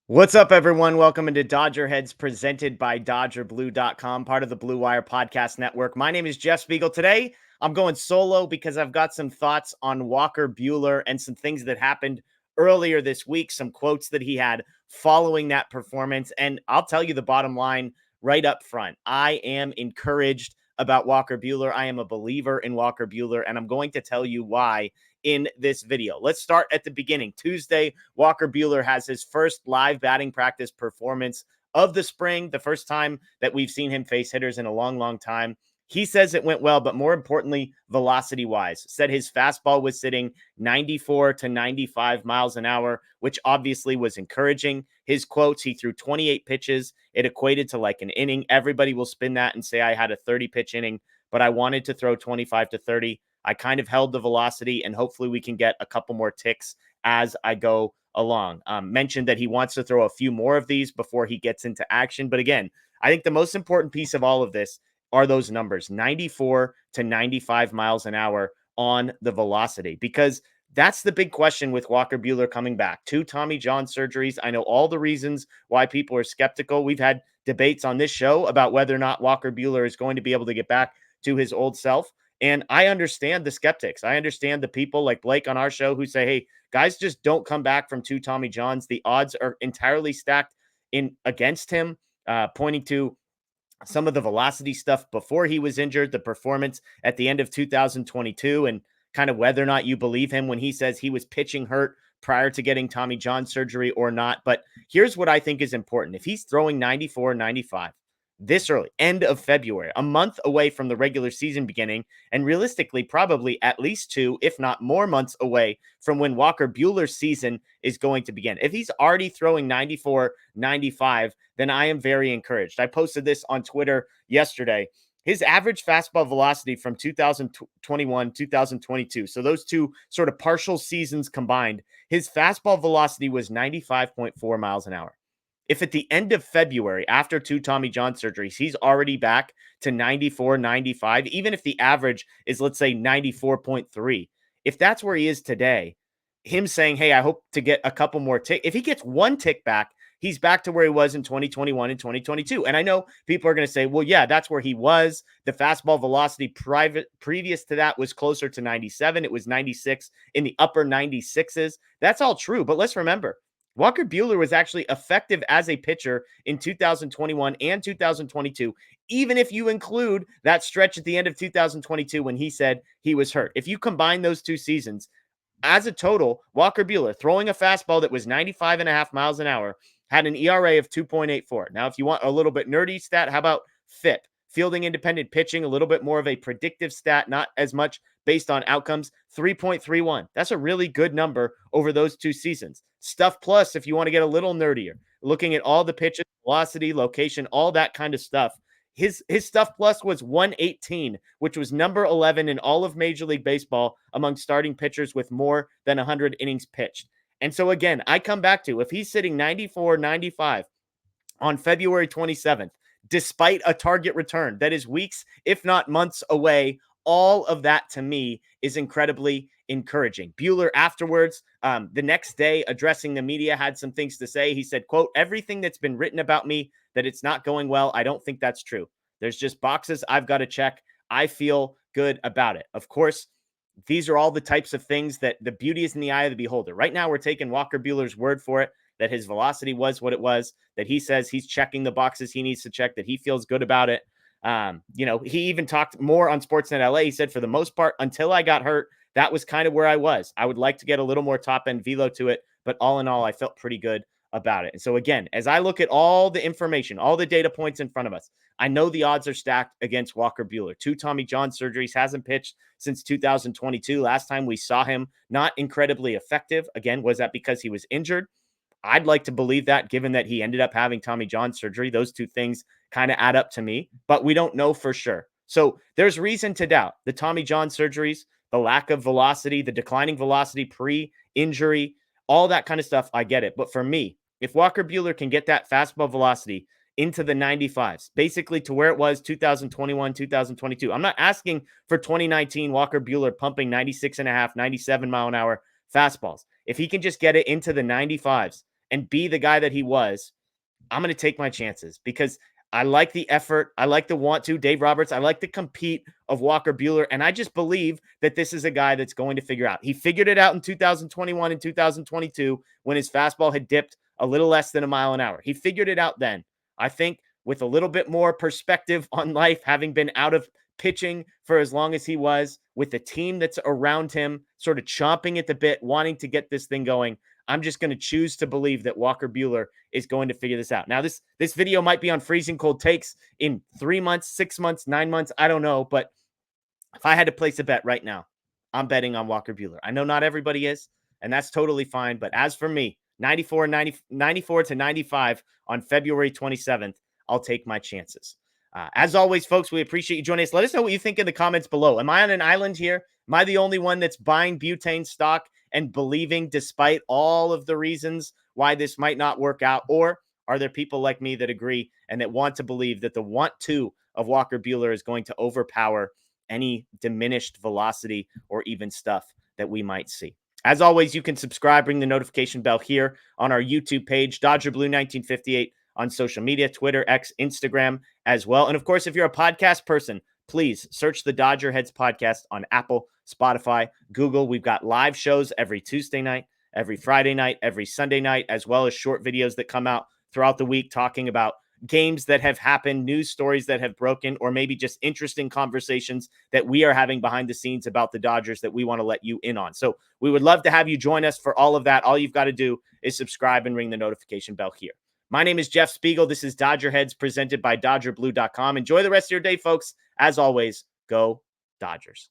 What's up, everyone? Welcome into DodgerHeads presented by DodgerBlue.com, part of the Blue Wire Podcast Network. My name is Jeff Spiegel. Today, I'm going solo because I've got some thoughts on Walker Buehler and some things that happened earlier this week, some quotes that he had following that performance. And I'll tell you the bottom line right up front. I am encouraged about Walker Buehler. I am a believer in Walker Buehler, and I'm going to tell you why in this video. Let's start at the beginning. Tuesday, Walker Buehler has his first live batting practice performance of the spring, the first time that we've seen him face hitters in a long, long time. He says it went well, but more importantly, velocity-wise, said his fastball was sitting 94 to 95 miles an hour, which obviously was encouraging. His quotes, he threw 28 pitches. It equated to like an inning. Everybody will spin that and say I had a 30-pitch inning, but I wanted to throw 25 to 30. I kind of held the velocity, and hopefully we can get a couple more ticks as I go along. Mentioned that he wants to throw a few more of these before he gets into action. But again, I think the most important piece of all of this are those numbers, 94 to 95 miles an hour on the velocity, because that's the big question with Walker Buehler coming back. 2 Tommy John surgeries. I know all the reasons why people are skeptical. We've had debates on this show about whether or not Walker Buehler is going to be able to get back to his old self. And I understand the skeptics. I understand the people like Blake on our show who say, hey, guys just don't come back from 2 Tommy Johns. The odds are entirely stacked in against him, pointing to some of the velocity stuff before he was injured, the performance at the end of 2022, and kind of whether or not you believe him when he says he was pitching hurt prior to getting Tommy John surgery or not. But here's what I think is important. If he's throwing 94, 95 this early, end of February, a month away from the regular season beginning, and realistically, probably at least 2, if not more months away from when Walker Buehler's season is going to begin. If he's already throwing 94, 95, then I am very encouraged. I posted this on Twitter yesterday. His average fastball velocity from 2021, 2022, so those two sort of partial seasons combined, his fastball velocity was 95.4 miles an hour. If at the end of February, after 2 Tommy John surgeries, he's already back to 94, 95, even if the average is, let's say, 94.3, if that's where he is today, him saying, hey, I hope to get a couple more tick. If he gets one tick back, he's back to where he was in 2021 and 2022. And I know people are going to say, well, yeah, that's where he was. The fastball velocity previous to that was closer to 97. It was 96 in the upper 96s. That's all true. But let's remember, Walker Buehler was actually effective as a pitcher in 2021 and 2022, even if you include that stretch at the end of 2022 when he said he was hurt. If you combine those two seasons, as a total, Walker Buehler throwing a fastball that was 95.5 miles an hour had an ERA of 2.84. Now, if you want a little bit nerdy stat, how about FIP? Fielding independent pitching, a little bit more of a predictive stat, not as much based on outcomes, 3.31. That's a really good number over those two seasons. Stuff plus, if you want to get a little nerdier, looking at all the pitches, velocity, location, all that kind of stuff. His stuff plus was 118, which was number 11 in all of Major League Baseball among starting pitchers with more than 100 innings pitched. And so again, I come back to, if he's sitting 94, 95 on February 27th, despite a target return that is weeks, if not months away, all of that to me is incredibly encouraging. Buehler afterwards, the next day, addressing the media, had some things to say. He said, quote, everything that's been written about me, that it's not going well, I don't think that's true. There's just boxes I've got to check. I feel good about it. Of course, these are all the types of things that the beauty is in the eye of the beholder. Right now, we're taking Walker Buehler's word for it, that his velocity was what it was, that he says he's checking the boxes he needs to check, that he feels good about it. He even talked more on Sportsnet LA. He said, for the most part, until I got hurt, that was kind of where I was. I would like to get a little more top end velo to it, but all in all, I felt pretty good about it. And so again, as I look at all the information, all the data points in front of us, I know the odds are stacked against Walker Buehler. 2 Tommy John surgeries, hasn't pitched since 2022. Last time we saw him, not incredibly effective. Again, was that because he was injured? I'd like to believe that, given that he ended up having Tommy John surgery. Those two things kind of add up to me, but we don't know for sure. So there's reason to doubt the Tommy John surgeries, the lack of velocity, the declining velocity pre-injury, all that kind of stuff. I get it. But for me, if Walker Buehler can get that fastball velocity into the 95s, basically to where it was 2021, 2022, I'm not asking for 2019 Walker Buehler pumping 96.5, 97 mile an hour fastballs. If he can just get it into the 95s and be the guy that he was, I'm going to take my chances because I like the effort. I like the want to. Dave Roberts, I like the compete of Walker Buehler. And I just believe that this is a guy that's going to figure out. He figured it out in 2021 and 2022 when his fastball had dipped a little less than a mile an hour. He figured it out then. I think with a little bit more perspective on life, having been out of pitching for as long as he was, with the team that's around him sort of chomping at the bit, wanting to get this thing going, I'm just going to choose to believe that Walker Buehler is going to figure this out. Now, this video might be on freezing cold takes in 3 months, 6 months, 9 months. I don't know. But if I had to place a bet right now, I'm betting on Walker Buehler. I know not everybody is, and that's totally fine. But as for me, 94 to 95 on February 27th, I'll take my chances. As always, folks, we appreciate you joining us. Let us know what you think in the comments below. Am I on an island here? Am I the only one that's buying butane stock and believing despite all of the reasons why this might not work out? Or are there people like me that agree and that want to believe that the want to of Walker Buehler is going to overpower any diminished velocity or even stuff that we might see? As always, you can subscribe, ring the notification bell here on our YouTube page, Dodger Blue 1958, on social media, Twitter, X, Instagram as well. And of course, if you're a podcast person, please search the Dodger Heads podcast on Apple, Spotify, Google. We've got live shows every Tuesday night, every Friday night, every Sunday night, as well as short videos that come out throughout the week talking about games that have happened, news stories that have broken, or maybe just interesting conversations that we are having behind the scenes about the Dodgers that we want to let you in on. So we would love to have you join us for all of that. All you've got to do is subscribe and ring the notification bell here. My name is Jeff Spiegel. This is Dodger Heads presented by DodgerBlue.com. Enjoy the rest of your day, folks. As always, go Dodgers.